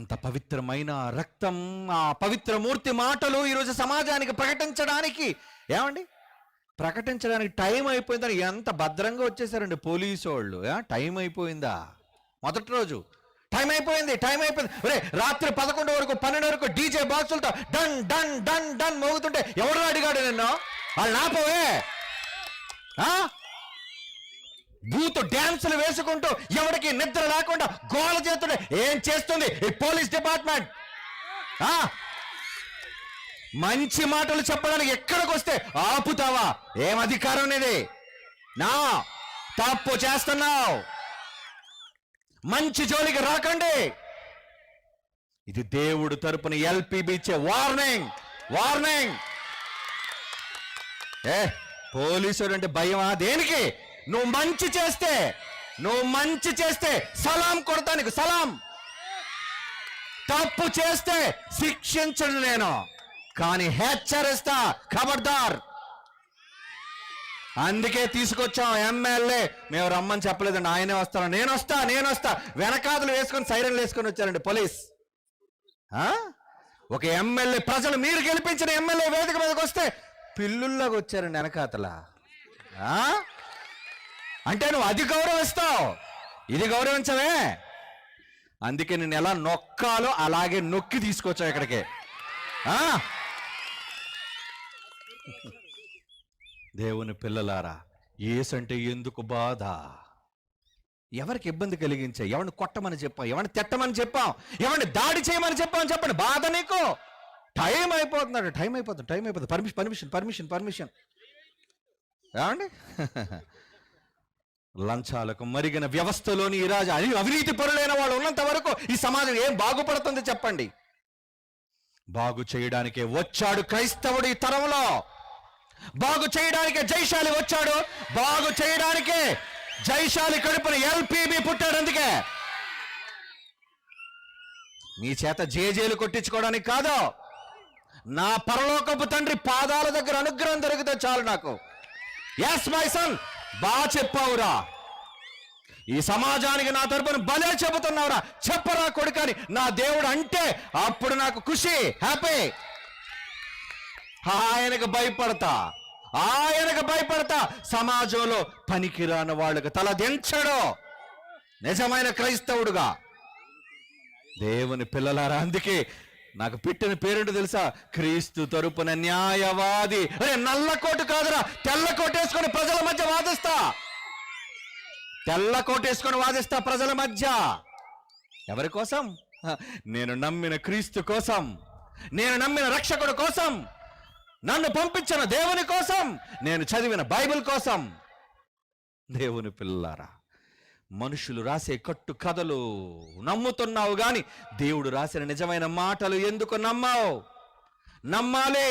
అంత పవిత్రమైన రక్తం, ఆ పవిత్రమూర్తి మాటలు ఈరోజు సమాజానికి ప్రకటించడానికి ప్రకటించడానికి టైం అయిపోయిందని ఎంత భద్రంగా వచ్చేసారండి పోలీసు వాళ్ళు. టైం అయిపోయిందా? మొదటి రోజు టైం అయిపోయింది. రాత్రి 11 వరకు 12 వరకు డీజే బాక్సులతో డన్ డన్ డన్ డన్ మోగుతుంటే ఎవడు అడిగాడు నిన్ను? వాళ్ళు నాపోవే బూత్ డ్యాన్సులు వేసుకుంటూ ఎవరికి నిద్ర లేకుండా గోల చేస్తుంటే ఏం చేస్తుంది ఈ పోలీస్ డిపార్ట్మెంట్? మంచి మాటలు చెప్పడానికి ఎక్కడికి వస్తే ఆపుతావా? ఏం అధికారం అనేది? నా తప్పు చేస్తున్నావు, మంచి జోలికి రాకండి. ఇది దేవుడు తరపున ఎల్పిబి ఇచ్చే వార్నింగ్. పోలీసుడు అంటే భయమా? దేనికి? నువ్వు మంచి చేస్తే సలాం కొడతా నీకు, సలాం. తప్పు చేస్తే శిక్షించను నేను, కానీ హెచ్చరిస్తా, ఖబర్దార్. అందుకే తీసుకొచ్చాం ఎమ్మెల్యే. మేము రమ్మని చెప్పలేదండి, ఆయనే వస్తాను. నేను వస్తా వెనకాదులు వేసుకొని సైరన్లు వేసుకొని వచ్చారండి పోలీస్. ఒక ఎమ్మెల్యే, ప్రజలు మీరు గెలిపించిన ఎమ్మెల్యే వేదిక మీదకి వస్తే పిల్లుల్లాగా వచ్చారండి వెనకాతల. అంటే నువ్వు అది గౌరవిస్తావు, ఇది గౌరవించవే. అందుకే నేను ఎలా నొక్కాలో అలాగే నొక్కి తీసుకొచ్చావు ఇక్కడికి. దేవుని పిల్లలారా, యేసంటే ఎందుకు బాధ? ఎవరికి ఇబ్బంది కలిగించా? ఎవరిని కొట్టమని చెప్పాం, ఎవరిని తిట్టమని చెప్పాం, ఎవరిని దాడి చేయమని చెప్పామని చెప్పండి. బాధ నీకు? టైం అయిపోతుంది. పర్మిషన్ ఏమండి? లంచాలకు మరిగిన వ్యవస్థలోని ఈ రాజు అవినీతి పరులైన వాళ్ళు ఉన్నంత వరకు ఈ సమాజం ఏం బాగుపడుతుంది చెప్పండి? బాగు చేయడానికే వచ్చాడు క్రైస్తవుడు ఈ తరంలో. బాగు చేయడానికే జైశాలి వచ్చాడు. బాగు చేయడానికే జైశాలి కడుపున ఎల్పిబి పుట్టాడు. అందుకే మీ చేత జేజేలు కొట్టించుకోవడానికి కాదు, నా పరలోకపు తండ్రి పాదాల దగ్గర అనుగ్రహం దొరికితే చాలు నాకు. ఎస్ మై సన్, బాగా చెప్పావురా, ఈ సమాజానికి నా తరపున భలే చెబుతున్నావురా, చెప్పరా కొడుకని నా దేవుడు అంటే అప్పుడు నాకు ఖుషి, హ్యాపీ. ఆయనకు భయపడతా సమాజంలో పనికిరాని వాళ్ళకి తల దించడు నిజమైన క్రైస్తవుడుగా. దేవుని పిల్లలారా, అందుకే నాకు పెట్టిన పేరేంటో తెలుసా? క్రీస్తు తరపున న్యాయవాది. నల్లకోటు కాదురా, తెల్లకోటు వేసుకొని ప్రజల మధ్య వాదిస్తా. ప్రజల మధ్య. ఎవరి కోసం? నేను నమ్మిన క్రీస్తు కోసం, నేను నమ్మిన రక్షకుడు కోసం, నన్ను పంపించిన దేవుని కోసం, నేను చదివిన బైబిల్ కోసం. దేవుని పిల్లలారా, మనుషులు రాసే కట్టు కథలు నమ్ముతున్నావు గాని దేవుడు రాసిన నిజమైన మాటలు ఎందుకు నమ్మావు? నమ్మాలి.